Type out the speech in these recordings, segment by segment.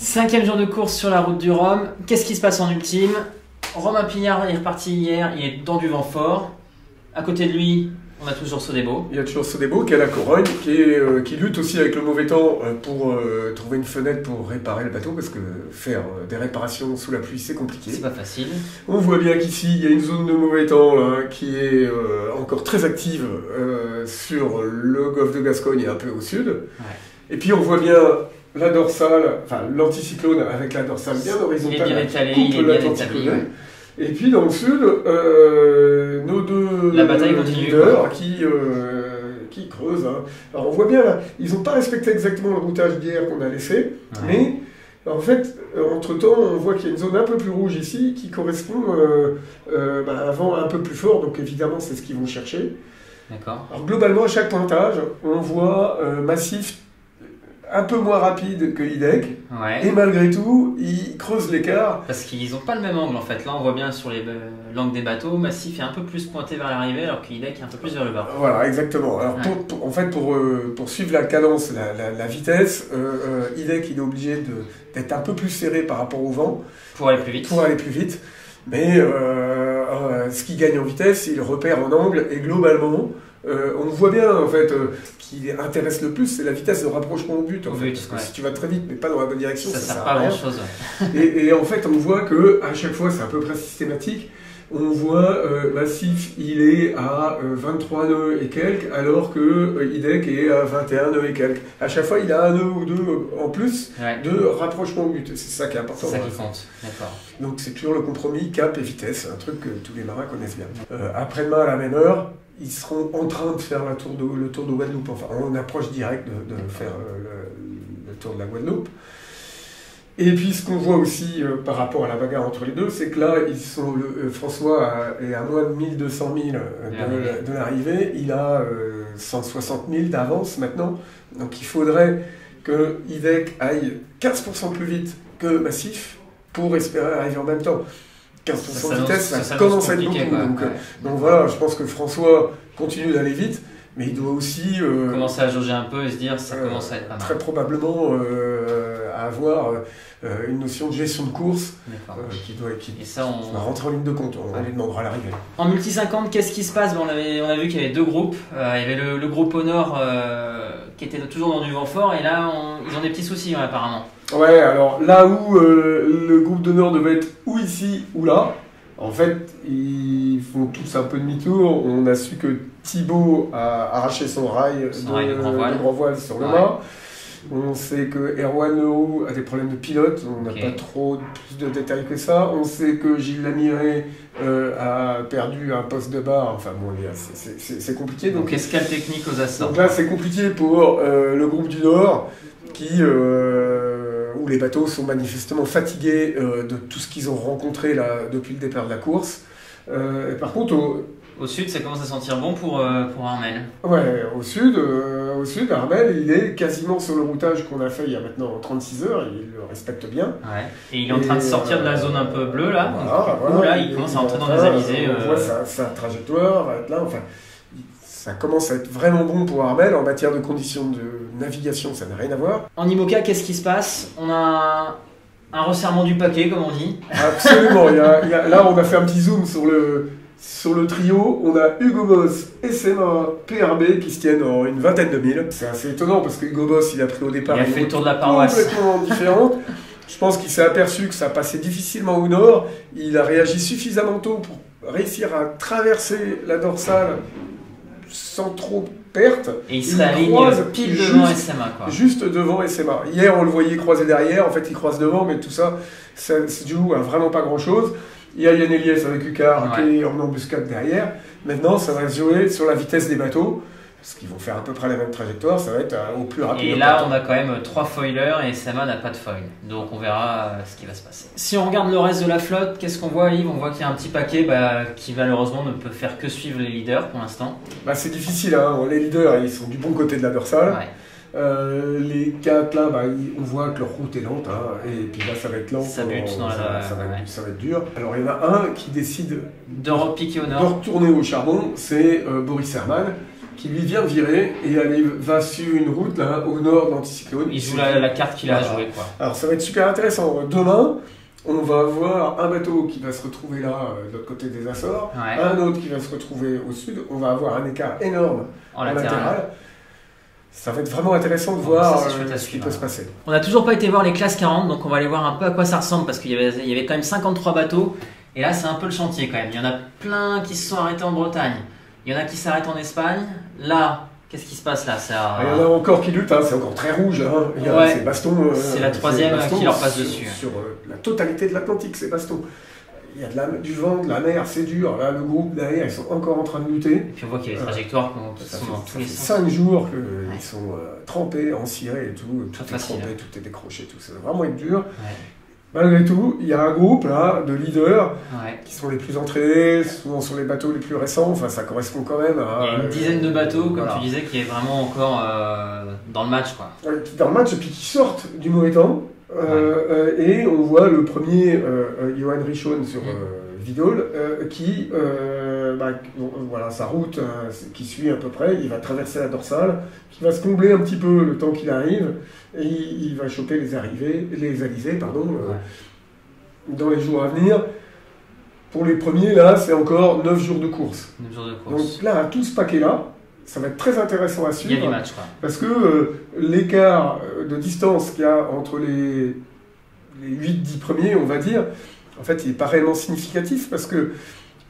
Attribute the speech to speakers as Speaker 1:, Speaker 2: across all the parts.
Speaker 1: 5e jour de course sur la route du Rhum. Qu'est-ce qui se passe en ultime? Romain Pignard est reparti hier, il est dans du vent fort. À côté de lui, on a toujours Sodebo.
Speaker 2: Il y a toujours Sodebo qui est à la Corogne, qui lutte aussi avec le mauvais temps pour trouver une fenêtre pour réparer le bateau, parce que faire des réparations sous la pluie, c'est compliqué.
Speaker 1: C'est pas facile.
Speaker 2: On voit bien qu'ici, il y a une zone de mauvais temps là, qui est encore très active sur le golfe de Gascogne et un peu au sud.
Speaker 1: Ouais.
Speaker 2: Et puis on voit bien la dorsale, enfin l'anticyclone avec la dorsale bien horizontale.
Speaker 1: Il est bien étalé,
Speaker 2: coupe
Speaker 1: il est bien
Speaker 2: l'Atlantique
Speaker 1: établi.
Speaker 2: Lyonnais. Et puis dans le sud, nos deux
Speaker 1: La bataille continue,
Speaker 2: leaders qui creusent. Hein. Alors on voit bien là, ils n'ont pas respecté exactement le routage d'hier qu'on a laissé, mais en fait, entre-temps, on voit qu'il y a une zone un peu plus rouge ici qui correspond à un vent un peu plus fort, donc évidemment c'est ce qu'ils vont chercher.
Speaker 1: D'accord.
Speaker 2: Alors globalement, à chaque pointage, on voit Massif un peu moins rapide que Hidek, et malgré tout, ils creusent l'écart.
Speaker 1: Parce qu'ils n'ont pas le même angle en fait. Là, on voit bien sur l'angle des bateaux, Massif est un peu plus pointé vers l'arrivée, alors que Hidek est un peu plus vers le bas.
Speaker 2: Voilà, exactement. Alors, en fait, pour suivre la cadence, la vitesse, Hidek il est obligé d'être un peu plus serré par rapport au vent.
Speaker 1: Pour aller plus vite.
Speaker 2: Mais ce qui gagne en vitesse, il repère en angle, et globalement, on voit bien en fait ce qui intéresse le plus, c'est la vitesse de rapprochement au but. En fait, parce que si tu vas très vite mais pas dans la bonne direction, ça
Speaker 1: sert pas à grand chose.
Speaker 2: Et en fait, on voit que à chaque fois, c'est à peu près systématique. On voit Massif, il est à 23 nœuds et quelques, alors que Hidek est à 21 nœuds et quelques. À chaque fois, il a un nœud ou deux en plus de rapprochement au but. C'est ça qui est important.
Speaker 1: C'est ça qui compte, d'accord.
Speaker 2: Donc c'est toujours le compromis cap et vitesse, un truc que tous les marins connaissent bien. Après-demain, à la même heure, ils seront en train de faire le tour de Guadeloupe. Enfin, on approche direct de faire le tour de la Guadeloupe. Et puis ce qu'on voit aussi par rapport à la bagarre entre les deux, c'est que là, François est à moins de 1200 000 de l'arrivée, il a 160 000 d'avance maintenant, donc il faudrait que Hidek aille 15% plus vite que Massif pour espérer arriver en même temps. 15% de vitesse, ça commence à être beaucoup. Donc voilà, je pense que François continue d'aller vite, mais il doit aussi
Speaker 1: commencer à jauger un peu et se dire ça commence à être pas mal.
Speaker 2: Très probablement à avoir une notion de gestion de course qui va rentrer en ligne de compte. On lui demandera à l'arrivée.
Speaker 1: En multi 50, qu'est-ce qui se passe? On a vu qu'il y avait deux groupes. Il y avait le groupe au nord qui était toujours dans du vent fort, et là ils ont des petits soucis apparemment. Ouais, alors là où le groupe de nord devait être ou ici ou là,
Speaker 2: en fait, ils font tous un peu demi-tour. On a su que Thibaut a arraché son rail de grand voile sur le mât. On sait que Erwan Leroux a des problèmes de pilote. On n'a pas trop plus de détails que ça. On sait que Gilles Lamiré a perdu un poste de barre. Enfin bon, c'est compliqué.
Speaker 1: Donc escale technique aux Açores.
Speaker 2: Donc là, c'est compliqué pour le groupe du Nord où les bateaux sont manifestement fatigués de tout ce qu'ils ont rencontré là, depuis le départ de la course. Par contre,
Speaker 1: au sud, ça commence à sentir bon pour Armel.
Speaker 2: Ouais, au sud, Armel, il est quasiment sur le routage qu'on a fait il y a maintenant 36 heures, il le respecte bien.
Speaker 1: Ouais. Et il est en train de sortir de la zone un peu bleue là. Là, il commence à entrer dans les alizés.
Speaker 2: On voit sa trajectoire va être là, enfin. Ça commence à être vraiment bon pour Armel. En matière de conditions de navigation, ça n'a rien à voir.
Speaker 1: En IMOCA, qu'est-ce qui se passe? On a un resserrement du paquet, comme on dit.
Speaker 2: Absolument. Là, on a fait un petit zoom sur le trio. On a Hugo Boss, SMA, PRB qui se tiennent en une vingtaine de milles. C'est assez étonnant parce que Hugo Boss, il a pris au départ
Speaker 1: il a fait le tour de la paroisse
Speaker 2: complètement différente. Je pense qu'il s'est aperçu que ça passait difficilement au nord. Il a réagi suffisamment tôt pour réussir à traverser la dorsale sans trop perte.
Speaker 1: Et il se aligne pile devant SMA.
Speaker 2: Juste devant SMA. Hier, on le voyait croiser derrière. En fait, il croise devant, mais tout ça se joue à vraiment pas grand-chose. Il y a Yann Eliès avec Ucar qui est en embuscade derrière. Maintenant, ça va se jouer sur la vitesse des bateaux. Parce qu'ils vont faire à peu près la même trajectoire, ça va être au plus rapide.
Speaker 1: Et là, on a quand même 3 foilers et SMA n'a pas de foil. Donc on verra ce qui va se passer. Si on regarde le reste de la flotte, qu'est-ce qu'on voit, Yves? On voit qu'il y a un petit paquet qui malheureusement ne peut faire que suivre les leaders pour l'instant.
Speaker 2: C'est difficile, hein. Les leaders, ils sont du bon côté de la dorsale. Les 4 là, on voit que leur route est lente, hein. Et puis là ça va être lent.
Speaker 1: Ça bute dans
Speaker 2: ça va être dur. Alors il y en a un qui décide
Speaker 1: de repiquer au nord.
Speaker 2: De retourner au charbon, c'est Boris Herman, qui lui vient de virer et elle va sur une route là, au nord d'Anticyclone.
Speaker 1: Il joue la carte qu'il a à jouer. Quoi.
Speaker 2: Alors ça va être super intéressant. Demain, on va avoir un bateau qui va se retrouver là, de l'autre côté des Açores, un autre qui va se retrouver au sud. On va avoir un écart énorme en latéral. Ça va être vraiment intéressant de voir ce qui peut se passer.
Speaker 1: On n'a toujours pas été voir les classes 40, donc on va aller voir un peu à quoi ça ressemble, parce qu'il y avait quand même 53 bateaux, et là c'est un peu le chantier quand même. Il y en a plein qui se sont arrêtés en Bretagne, il y en a qui s'arrêtent en Espagne. Là, qu'est-ce qui se passe là?
Speaker 2: Il y en a encore qui luttent, hein, c'est encore très rouge. Hein. Il y a ces bastons.
Speaker 1: C'est la troisième qui leur passe dessus.
Speaker 2: Sur la totalité de l'Atlantique, ces bastons. Il y a du vent, de la mer, c'est dur. Là, le groupe derrière, ils sont encore en train de lutter. Et
Speaker 1: puis on voit qu'il y a des trajectoires qui sont dans tous les sens.
Speaker 2: 5 jours qu'ils sont trempés, encirés et tout. Tout est trempé, tout est décroché, tout. Ça va vraiment être dur. Ouais. Malgré tout, il y a un groupe là, de leaders qui sont les plus entraînés, souvent sur les bateaux les plus récents. Enfin, ça correspond quand même à.
Speaker 1: Il y a une dizaine de bateaux, comme tu disais, qui est vraiment encore dans le match. Quoi.
Speaker 2: Dans le match, et puis qui sortent du mauvais temps. Et on voit le premier, Johan Richon sur Vidol, qui, voilà, sa route qui suit à peu près, il va traverser la dorsale, qui va se combler un petit peu le temps qu'il arrive, et il va choper les alizés, dans les jours à venir. Pour les premiers, là, c'est encore 9 jours de course.
Speaker 1: 9 jours de course.
Speaker 2: Donc là, tout ce paquet-là, ça va être très intéressant à suivre.
Speaker 1: Il y a des matchs, quoi.
Speaker 2: Parce que l'écart de distance qu'il y a entre les 8-10 premiers, on va dire, en fait, il n'est pas réellement significatif parce que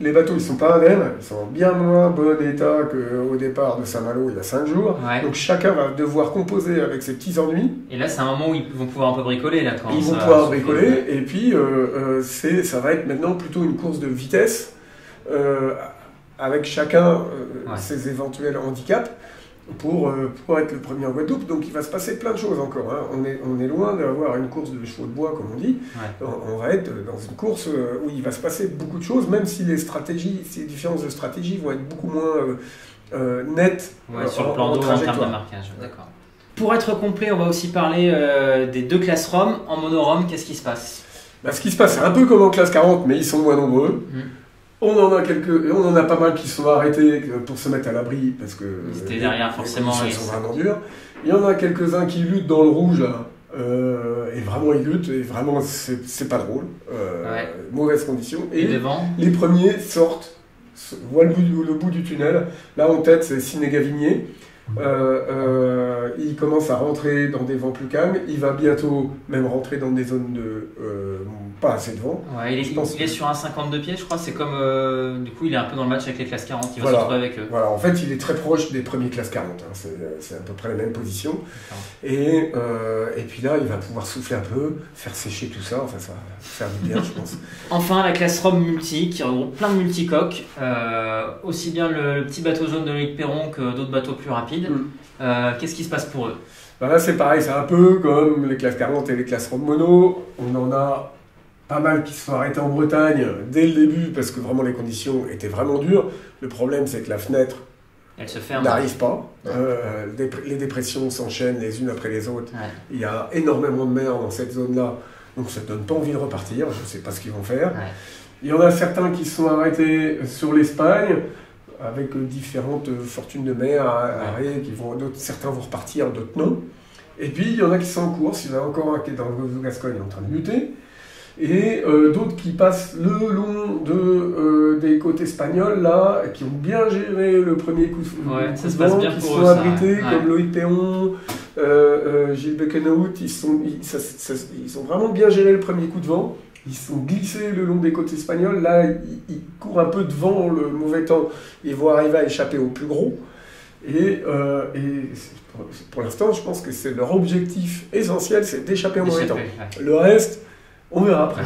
Speaker 2: les bateaux, ils ne sont pas indemnes, ils sont en bien moins bon état qu'au départ de Saint-Malo il y a 5 jours. Ouais. Donc chacun va devoir composer avec ses petits ennuis.
Speaker 1: Et là, c'est un moment où ils vont pouvoir un peu bricoler. Là, quand
Speaker 2: ils vont pouvoir bricoler, et puis ça va être maintenant plutôt une course de vitesse. Avec chacun ses éventuels handicaps pour être le premier en Guadeloupe. Donc il va se passer plein de choses encore. Hein. On est loin d'avoir une course de chevaux de bois, comme on dit. Ouais. On va être dans une course où il va se passer beaucoup de choses, même si les différences de stratégie vont être beaucoup moins nettes
Speaker 1: sur le plan d'eau en termes de marquage. D'accord. Pour être complet, on va aussi parler des 2 classes Rome. En mono-Rome, qu'est-ce qui se passe?
Speaker 2: Ce qui se passe, c'est un peu comme en classe 40, mais ils sont moins nombreux. On en a pas mal qui sont arrêtés pour se mettre à l'abri parce que
Speaker 1: ils étaient derrière forcément.
Speaker 2: Ils sont vraiment durs. Il y en a quelques-uns qui luttent dans le rouge et vraiment ils luttent et vraiment c'est pas drôle. Mauvaise condition. Et les premiers sortent, voient le bout du tunnel. Là en tête c'est Siné-Gavinier. Il commence à rentrer dans des vents plus calmes. Il va bientôt même rentrer dans des zones de pas assez de vent.
Speaker 1: Ouais, il est sur un 52 pieds, je crois. C'est comme du coup, il est un peu dans le match avec les classes 40. Il va se retrouver avec eux.
Speaker 2: Voilà, en fait, il est très proche des premiers classes 40. Hein. C'est à peu près la même position. Et puis là, il va pouvoir souffler un peu, faire sécher tout ça. Enfin, ça va faire du bien, je pense.
Speaker 1: Enfin, la classe Rome multi qui regroupe plein de multicoques. Aussi bien le petit bateau jaune de Loïc Perron que d'autres bateaux plus rapides. Qu'est-ce qui se passe pour eux?
Speaker 2: Là, c'est pareil, c'est un peu comme les classes 40 et les classes Rome mono. On en a pas mal qui se sont arrêtés en Bretagne dès le début parce que vraiment les conditions étaient vraiment dures. Le problème, c'est que la fenêtre n'arrive pas. Les dépressions s'enchaînent les unes après les autres. Ouais. Il y a énormément de mer dans cette zone-là, donc ça ne donne pas envie de repartir. Je ne sais pas ce qu'ils vont faire. Ouais. Il y en a certains qui se sont arrêtés sur l'Espagne avec différentes fortunes de mer, certains vont repartir, d'autres non. Et puis il y en a qui sont en course, il y en a encore un qui est dans le Gascogne en train de lutter, et d'autres qui passent le long des côtes espagnoles, là, qui ont bien géré le premier coup de vent, qui sont abrités, comme Loïc Perron, Gilles Beckenhout, ils ont vraiment bien géré le premier coup de vent. Ils sont glissés le long des côtes espagnoles. Là, ils courent un peu devant le mauvais temps. Ils vont arriver à échapper au plus gros. Et pour l'instant, je pense que c'est leur objectif essentiel, c'est d'échapper au mauvais temps. Ouais. Le reste, on verra après.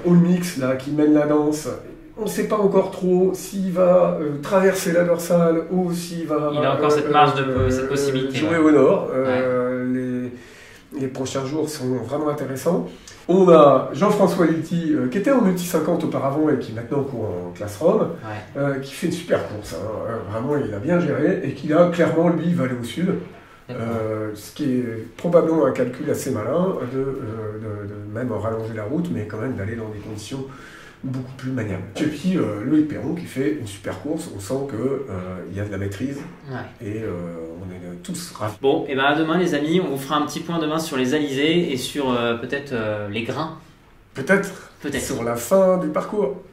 Speaker 2: Olmix, là, qui mène la danse. On ne sait pas encore trop s'il va traverser la dorsale ou s'il va...
Speaker 1: Il a encore cette marge cette possibilité.
Speaker 2: Jouer au nord. Les prochains jours sont vraiment intéressants. On a Jean-François Lutti, qui était en multi 50 auparavant et qui maintenant court en classe Rome, qui fait une super course. Hein. Vraiment, il a bien géré et qui là, clairement, lui, va aller au sud. Ce qui est probablement un calcul assez malin de même rallonger la route, mais quand même d'aller dans des conditions beaucoup plus maniable. Et puis Loïc Perron qui fait une super course, on sent qu'il y a de la maîtrise et on est tous ravis.
Speaker 1: Bon, et ben à demain les amis, on vous fera un petit point demain sur les alizés et sur peut-être les grains.
Speaker 2: Peut-être sur la fin du parcours.